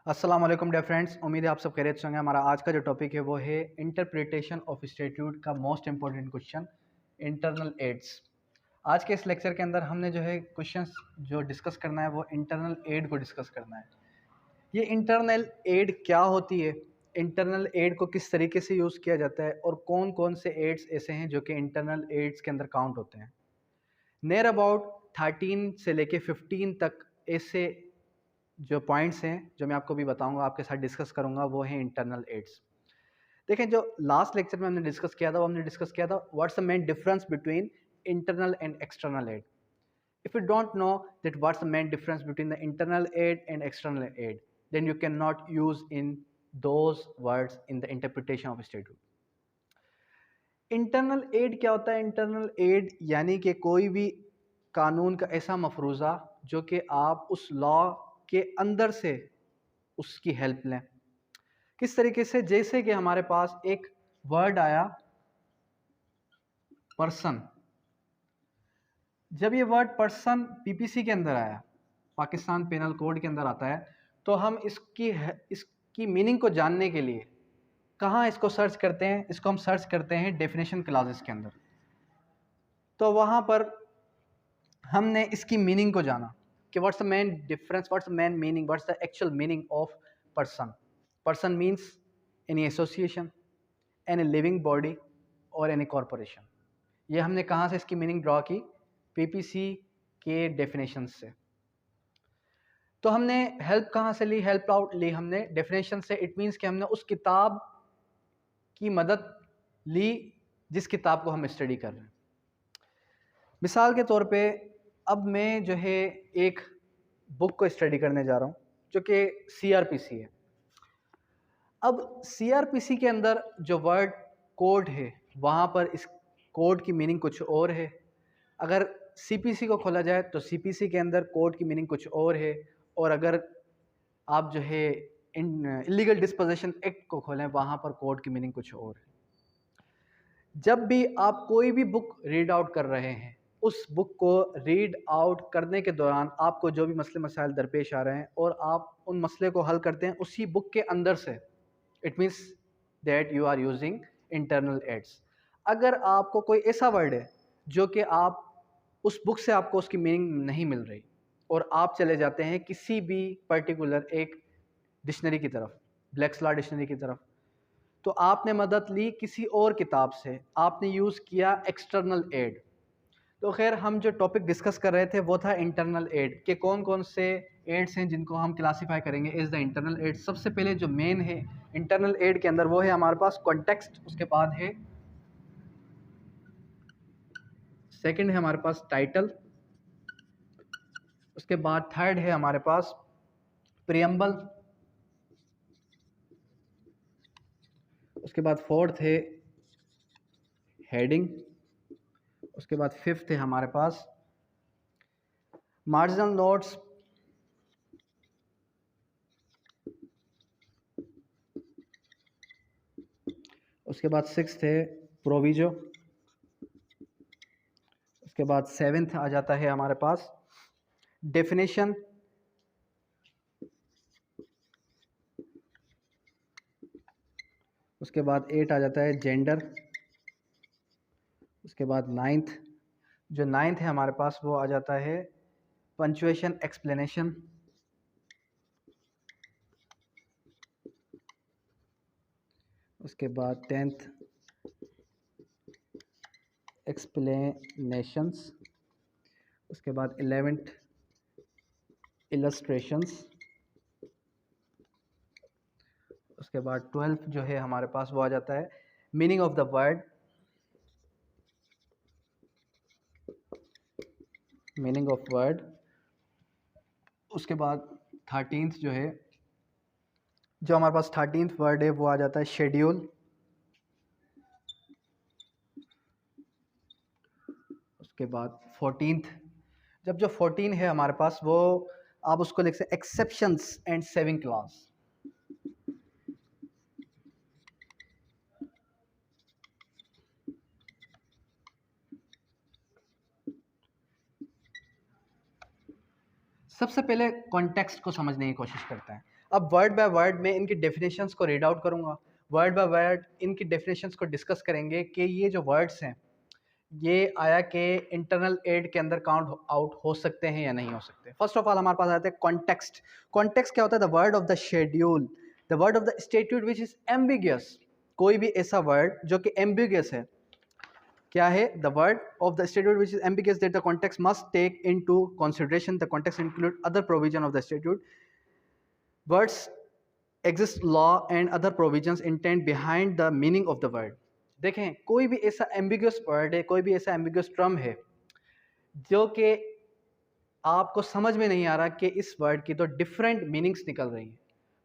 अस्सलाम वालेकुम dear friends, उम्मीद है आप सब खैरियत से होंगे। हमारा आज का जो टॉपिक है वो है इंटरप्रिटेशन ऑफ स्टैट्यूट का most important question internal aids. आज के इस लेक्चर के अंदर हमने जो है क्वेश्चंस जो डिस्कस करना है वो इंटरनल एड को डिस्कस करना है। ये इंटरनल एड क्या होती है, इंटरनल एड को किस तरीके से यूज़ किया जाता है और कौन कौन से एड्स ऐसे हैं जो कि इंटरनल एड्स के अंदर काउंट होते हैं। नियर अबाउट 13 से लेके 15 तक ऐसे जो पॉइंट्स हैं जो मैं आपको भी बताऊंगा, आपके साथ डिस्कस करूंगा, वो है इंटरनल एड्स। देखें, जो लास्ट लेक्चर में हमने डिस्कस किया था वो हमने डिस्कस किया था what's the main difference between internal and external aid. If you don't know that what's the main difference between the internal aid and external aid, then you can not use in those words in the interpretation of statute. Internal aid क्या होता है? Internal add यानी कि कोई भी कानून का ऐसा मफरूज़ा जो कि आप उस लॉ के अंदर से उसकी हेल्प लें। किस तरीके से? जैसे कि हमारे पास एक वर्ड आया पर्सन। जब ये वर्ड पर्सन पीपीसी के अंदर आया, पाकिस्तान पेनल कोड के अंदर आता है, तो हम इसकी मीनिंग को जानने के लिए कहाँ इसको सर्च करते हैं? इसको हम सर्च करते हैं डेफिनेशन क्लॉजेस के अंदर। तो वहाँ पर हमने इसकी मीनिंग को जाना कि what's the main difference, what's the main meaning, what's the actual meaning of person. Person means any association, any living body और एनी कॉरपोरेशन। ये हमने कहाँ से इसकी मीनिंग ड्रॉ की? पीपीसी के डेफिनेशन से। तो हमने हेल्प कहाँ से ली? हेल्प आउट ली हमने डेफिनेशन से। इट मीन्स कि हमने उस किताब की मदद ली जिस किताब को हम स्टडी कर रहे हैं। मिसाल के तौर पे अब मैं जो है एक बुक को स्टडी करने जा रहा हूँ जो कि सीआरपीसी है। अब सीआरपीसी के अंदर जो वर्ड कोड है वहाँ पर इस कोड की मीनिंग कुछ और है। अगर सीपीसी को खोला जाए तो सीपीसी के अंदर कोड की मीनिंग कुछ और है। और अगर आप जो है इलीगल डिस्पोजेशन एक्ट को खोलें वहाँ पर कोड की मीनिंग कुछ और है। जब भी आप कोई भी बुक रीड आउट कर रहे हैं, उस बुक को रीड आउट करने के दौरान आपको जो भी मसले मसाइल दरपेश आ रहे हैं और आप उन मसले को हल करते हैं उसी बुक के अंदर से, it means that you are using internal aids. अगर आपको कोई ऐसा वर्ड है जो कि आप उस बुक से आपको उसकी मीनिंग नहीं मिल रही और आप चले जाते हैं किसी भी पर्टिकुलर एक डिक्शनरी की तरफ, ब्लैक्स लॉ डिक्शनरी की तरफ, तो आपने मदद ली किसी और किताब से, आपने यूज़ किया एक्सटर्नल एड। तो खैर, हम जो टॉपिक डिस्कस कर रहे थे वो था इंटरनल एड के कौन कौन से एड्स हैं जिनको हम क्लासीफाई करेंगे एज द इंटरनल एड। सबसे पहले जो मेन है इंटरनल एड के अंदर वो है हमारे पास कॉन्टेक्स्ट, उसके बाद है सेकंड है हमारे पास टाइटल, उसके बाद थर्ड है हमारे पास प्रियम्बल, उसके बाद फोर्थ है हेडिंग, उसके बाद फिफ्थ है हमारे पास मार्जिनल नोट्स, उसके बाद सिक्स्थ है प्रोविजो, उसके बाद सेवेंथ आ जाता है हमारे पास डेफिनेशन, उसके बाद एट आ जाता है जेंडर, उसके बाद नाइन्थ, जो नाइन्थ है हमारे पास वो आ जाता है पंचुएशन एक्सप्लेनेशन, उसके बाद टेंथ एक्सप्लेनेशंस, उसके बाद 11th इलस्ट्रेशंस, उसके बाद 12th जो है हमारे पास वो आ जाता है meaning of the word, meaning of word. उसके बाद 13th जो है, जो हमारे पास 13th वर्ड है वो आ जाता है शेड्यूल, उसके बाद 14th, जब जो 14 है हमारे पास वो आप उसको लिख सकते एक्सेप्शंस एंड सेविंग क्लॉज। सबसे पहले कॉन्टेक्स्ट को समझने की कोशिश करते हैं। अब वर्ड बाय वर्ड में इनकी डेफिनेशंस को रीड आउट करूँगा, वर्ड बाय वर्ड इनकी डेफिनेशंस को डिस्कस करेंगे कि ये जो वर्ड्स हैं ये आया के इंटरनल एड के अंदर काउंट आउट हो सकते हैं या नहीं हो सकते। फर्स्ट ऑफ ऑल हमारे पास आता है कॉन्टेक्स्ट। कॉन्टेक्स्ट क्या होता है? The word of the schedule, the word of the statute which is ambiguous. कोई भी ऐसा वर्ड जो कि एम्बिगियस है, क्या है? The word of the statute which is ambiguous that the context must take into consideration. The context include other provision of the statute, words exist law and other provisions intent behind the meaning of the word। देखें, कोई भी ऐसा ambiguous word है, कोई भी ऐसा ambiguous term है जो कि आपको समझ में नहीं आ रहा कि इस वर्ड की तो डिफरेंट मीनिंग्स निकल रही हैं,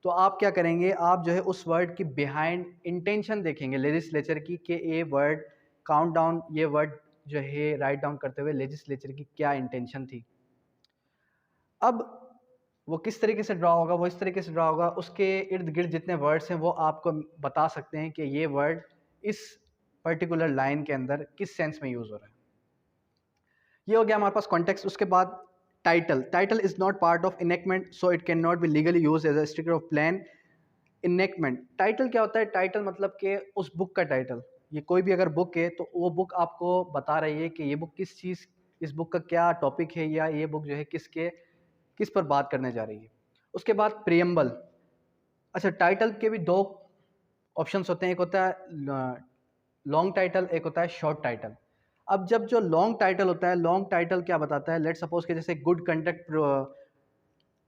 तो आप क्या करेंगे? आप जो है उस वर्ड की बिहाइंड इंटेंशन देखेंगे लेजिस्लेचर की, कि ये वर्ड काउंट डाउन, ये वर्ड जो है राइट डाउन करते हुए लेजिस्लेचर की क्या इंटेंशन थी। अब वो किस तरीके से ड्रा होगा? वो इस तरीके से ड्रा होगा, उसके इर्द गिर्द जितने वर्ड्स हैं वो आपको बता सकते हैं कि ये वर्ड इस पर्टिकुलर लाइन के अंदर किस सेंस में यूज़ हो रहा है। ये हो गया हमारे पास कॉन्टेक्स्ट। उसके बाद title. Title is not part of enactment so it can not be legally use as a sticker of plan enactment. Title क्या होता है? टाइटल मतलब कि उस बुक का टाइटल। ये कोई भी अगर बुक है तो वो बुक आपको बता रही है कि ये बुक किस चीज़, इस बुक का क्या टॉपिक है, या ये बुक जो है किस पर बात करने जा रही है। उसके बाद प्रियम्बल। अच्छा, टाइटल के भी दो ऑप्शंस होते हैं, एक होता है लॉन्ग टाइटल, एक होता है शॉर्ट टाइटल। अब जब जो लॉन्ग टाइटल होता है, लॉन्ग टाइटल क्या बताता है? लेट सपोज के जैसे good conduct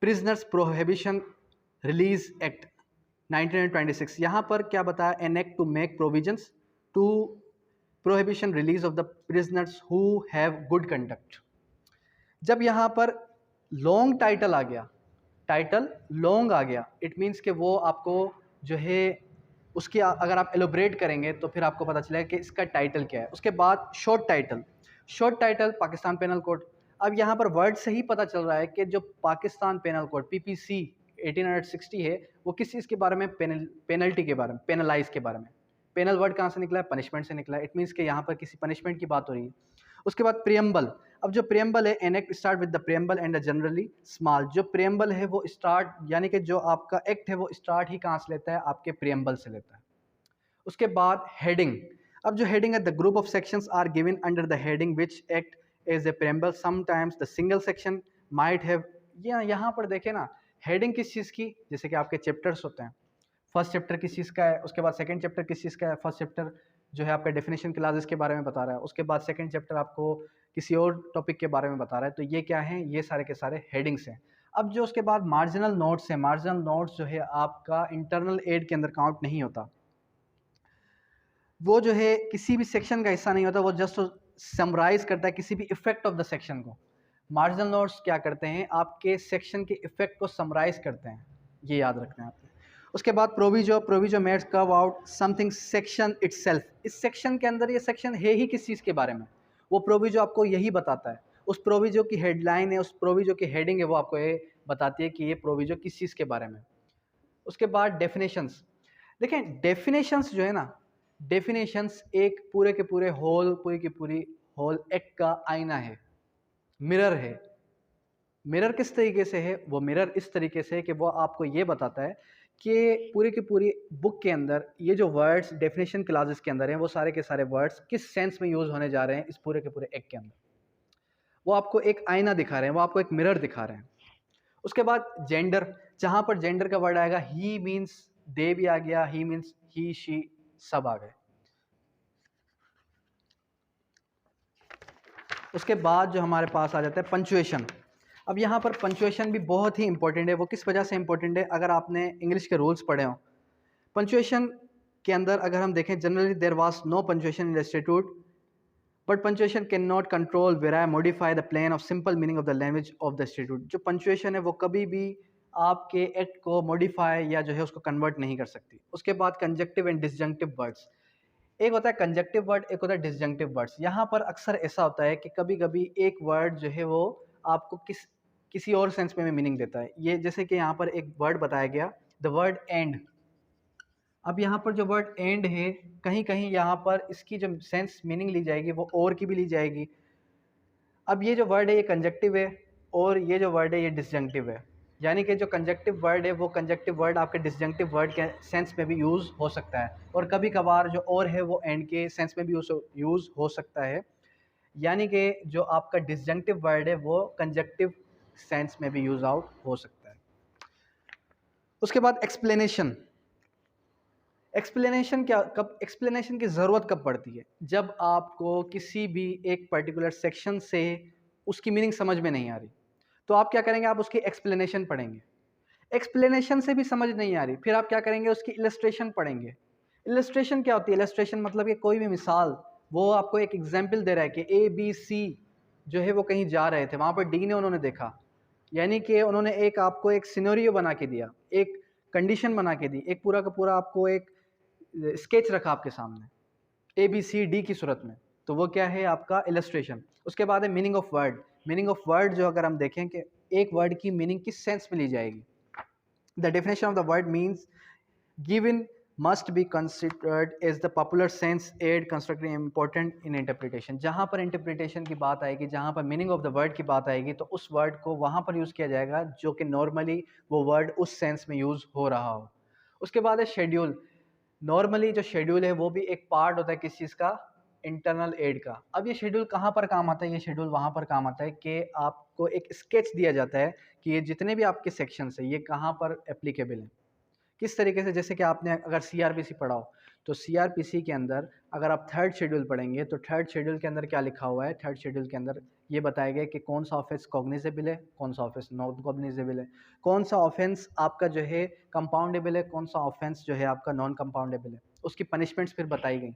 prisoners prohibition release act 1926, यहाँ पर क्या बताया? An act to make provisions to prohibition release of the prisoners who have good conduct. जब यहाँ पर लॉन्ग टाइटल आ गया, टाइटल लॉन्ग आ गया, इट मीन्स कि वो आपको जो है उसकी अगर आप एलोब्रेट करेंगे तो फिर आपको पता चलेगा कि इसका टाइटल क्या है। उसके बाद short title. Short title Pakistan penal code. अब यहाँ पर वर्ड से ही पता चल रहा है कि जो पाकिस्तान पेनल कोड पीपीसी 1860 है वो किस चीज़ के बारे में? पेनल्टी के बारे में, पेनलाइज के बारे में। पेनल वर्ड कहाँ से निकला है? पनिशमेंट से निकला है। इट मीन्स कि यहाँ पर किसी पनिशमेंट की बात हो रही है। उसके बाद प्रियम्बल। अब जो प्रियम्बल है, an act start with the preamble and generally small. जो प्रियम्बल है वो स्टार्ट, यानी कि जो आपका एक्ट है वो स्टार्ट ही कहाँ से लेता है? आपके प्रियम्बल से लेता है। उसके बाद हेडिंग। अब जो हेडिंग है, the group of sections are given under the heading which act as a preamble, sometimes the single section might have. यहाँ पर देखें ना, हेडिंग किस चीज़ की? जैसे कि आपके चैप्टर्स होते हैं, फर्स्ट चैप्टर किस चीज़ का है, उसके बाद सेकंड चैप्टर किस चीज़ का है। फर्स्ट चैप्टर जो है आपका डेफिनेशन क्लासेस के बारे में बता रहा है, उसके बाद सेकंड चैप्टर आपको किसी और टॉपिक के बारे में बता रहा है। तो ये क्या है? ये सारे के सारे हेडिंग्स हैं। अब जो उसके बाद मार्जिनल नोट्स हैं, मार्जिनल नोट्स जो है आपका इंटरनल एड के अंदर काउंट नहीं होता, वो जो है किसी भी सेक्शन का हिस्सा नहीं होता, वो जस्ट समराइज करता है किसी भी इफेक्ट ऑफ द सेक्शन को। मार्जिनल नोट्स क्या करते हैं? आपके सेक्शन के इफेक्ट को समराइज करते हैं, ये याद रखना है आपको। उसके बाद प्रोविजो। प्रोविजो मेक्स कव आउट समथिंग सेक्शन इटसेल्फ। इस सेक्शन के अंदर ये सेक्शन है ही किस चीज़ के बारे में, वो प्रोविजो आपको यही बताता है। उस प्रोविजो की हेडलाइन है, उस प्रोविजो की हेडिंग है, वो आपको ये बताती है कि ये प्रोविजो किस चीज़ के बारे में। उसके बाद डेफिनेशंस। देखें, डेफिनेशंस जो है ना, डेफिनेशंस एक पूरे के पूरे होल, पूरी की पूरी होल एक्ट का आईना है, मिरर है। मिरर किस तरीके से है? वो मिरर इस तरीके से है कि वो आपको ये बताता है कि पूरी की पूरी बुक के अंदर ये जो वर्ड्स डेफिनेशन क्लासेस के अंदर हैं, वो सारे के सारे वर्ड्स किस सेंस में यूज़ होने जा रहे हैं इस पूरे के पूरे एक्ट के अंदर। वो आपको एक आईना दिखा रहे हैं, वो आपको एक मिरर दिखा रहे हैं। उसके बाद जेंडर। जहाँ पर जेंडर का वर्ड आएगा, ही मीन्स दे भी आ गया, ही मीन्स ही शी, सब आ गए। उसके बाद जो हमारे पास आ जाता है पंचुएशन। अब यहाँ पर पंचुएशन भी बहुत ही इंपॉर्टेंट है। वो किस वजह से इंपॉर्टेंट है? अगर आपने इंग्लिश के रूल्स पढ़े हों, पंचुएशन के अंदर अगर हम देखें, generally there was no punctuation in the statute, but punctuation can not control vary modify the plain of simple meaning of the language of the statute. जो पंचुएशन है वो कभी भी आपके एक्ट को मॉडिफाई या जो है उसको कन्वर्ट नहीं कर सकती। उसके बाद कंजक्टिव एंड डिसजंक्टिव वर्ड्स। एक होता है कंजक्टिव वर्ड, एक होता है डिसजंक्टिव वर्ड्स। यहाँ पर अक्सर ऐसा होता है कि कभी कभी एक वर्ड जो है वो आपको किसी और सेंस में मीनिंग देता है। ये जैसे कि यहाँ पर एक वर्ड बताया गया, द वर्ड एंड। अब यहाँ पर जो वर्ड एंड है, कहीं कहीं यहाँ पर इसकी जो सेंस मीनिंग ली जाएगी वो और की भी ली जाएगी। अब ये जो वर्ड है ये कंजक्टिव है और ये जो वर्ड है ये डिसजंक्टिव है। यानी कि जो कंजक्टिव वर्ड है वो कंजक्टिव वर्ड आपके डिसजंक्टिव वर्ड के सेंस में भी यूज़ हो सकता है, और कभी कभार जो और है वो एंड के सेंस में भी यूज़ हो सकता है। यानी कि जो आपका डिसजंक्टिव वर्ड है वो कंजक्टिव सेंस में भी यूज़ आउट हो सकता है। उसके बाद एक्सप्लेनेशन। एक्सप्लेनेशन की ज़रूरत कब पड़ती है? जब आपको किसी भी एक पर्टिकुलर सेक्शन से उसकी मीनिंग समझ में नहीं आ रही, तो आप क्या करेंगे? आप उसकी एक्सप्लेनेशन पढ़ेंगे। एक्सप्लेनेशन से भी समझ नहीं आ रही, फिर आप क्या करेंगे? उसकी इलस्ट्रेशन पढ़ेंगे। इलस्ट्रेशन क्या होती है? इलस्ट्रेशन मतलब कि कोई भी मिसाल, वो आपको एक एग्जाम्पल दे रहा है कि ए बी सी जो है वो कहीं जा रहे थे, वहाँ पर डी ने उन्होंने देखा, यानी कि उन्होंने एक आपको एक सिनेरियो बना के दिया, एक कंडीशन बना के दी, एक पूरा का पूरा आपको एक स्केच रखा आपके सामने ए बी सी डी की सूरत में, तो वो क्या है? आपका इलस्ट्रेशन। उसके बाद है meaning of word. Meaning of word जो अगर हम देखें कि एक वर्ड की मीनिंग किस सेंस में ली जाएगी, the definition of the word means given must be considered as the popular sense aid constructing important in interpretation। जहाँ पर इंटरप्रिटेशन की बात आएगी, जहाँ पर मीनिंग ऑफ द वर्ड की बात आएगी, तो उस वर्ड को वहाँ पर यूज़ किया जाएगा जो कि नॉर्मली वो वर्ड उस सेंस में यूज़ हो रहा हो। उसके बाद है शेड्यूल। नॉर्मली जो शेड्यूल है वो भी एक पार्ट होता है किस चीज़ का? इंटरनल एड का। अब ये शेड्यूल कहाँ पर काम आता है? ये शेड्यूल वहाँ पर काम आता है कि आपको एक स्केच दिया जाता है कि ये जितने भी आपके सेक्शंस हैं ये कहाँ पर एप्लीकेबल हैं, किस तरीके से। जैसे कि आपने अगर सीआरपीसी पढ़ा हो, तो सीआरपीसी के अंदर अगर आप थर्ड शेड्यूल पढ़ेंगे तो थर्ड शेड्यूल के अंदर क्या लिखा हुआ है? थर्ड शेड्यूल के अंदर ये बताया गया कि कौन सा ऑफेंस कॉग्निजेबल है, कौन सा ऑफेंस नॉन कॉग्निजेबल है, कौन सा ऑफेंस आपका जो है कंपाउंडेबल है, कौन सा ऑफेंस जो है आपका नॉन कंपाउंडेबल है, उसकी पनिशमेंट्स फिर बताई गई।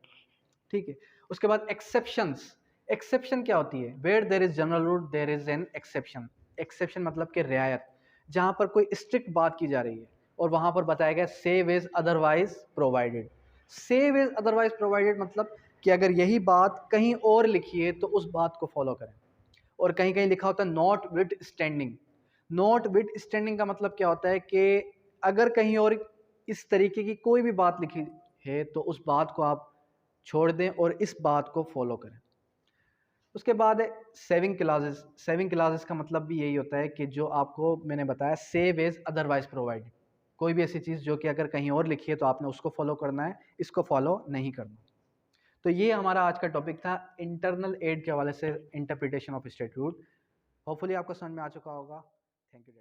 ठीक है। उसके बाद एक्सेप्शंस। एक्सेप्शन क्या होती है? Where there is general rule there is an exception. Exception मतलब कि रियायत, जहाँ पर कोई स्ट्रिक्ट बात की जा रही है और वहाँ पर बताया गया save is otherwise provided. Save is otherwise provided मतलब कि अगर यही बात कहीं और लिखी है तो उस बात को फॉलो करें, और कहीं कहीं लिखा होता है not with standing. Not with standing का मतलब क्या होता है कि अगर कहीं और इस तरीके की कोई भी बात लिखी है तो उस बात को आप छोड़ दें और इस बात को फॉलो करें। उसके बाद है सेविंग क्लासेस। सेविंग क्लासेस का मतलब भी यही होता है कि जो आपको मैंने बताया सेव एज अदरवाइज प्रोवाइडेड, कोई भी ऐसी चीज़ जो कि अगर कहीं और लिखी है तो आपने उसको फॉलो करना है, इसको फॉलो नहीं करना। तो ये हमारा आज का टॉपिक था इंटरनल एड के हवाले से इंटरप्रिटेशन ऑफ स्टैट्यूट। होपफुली आपको समझ में आ चुका होगा। Thank you.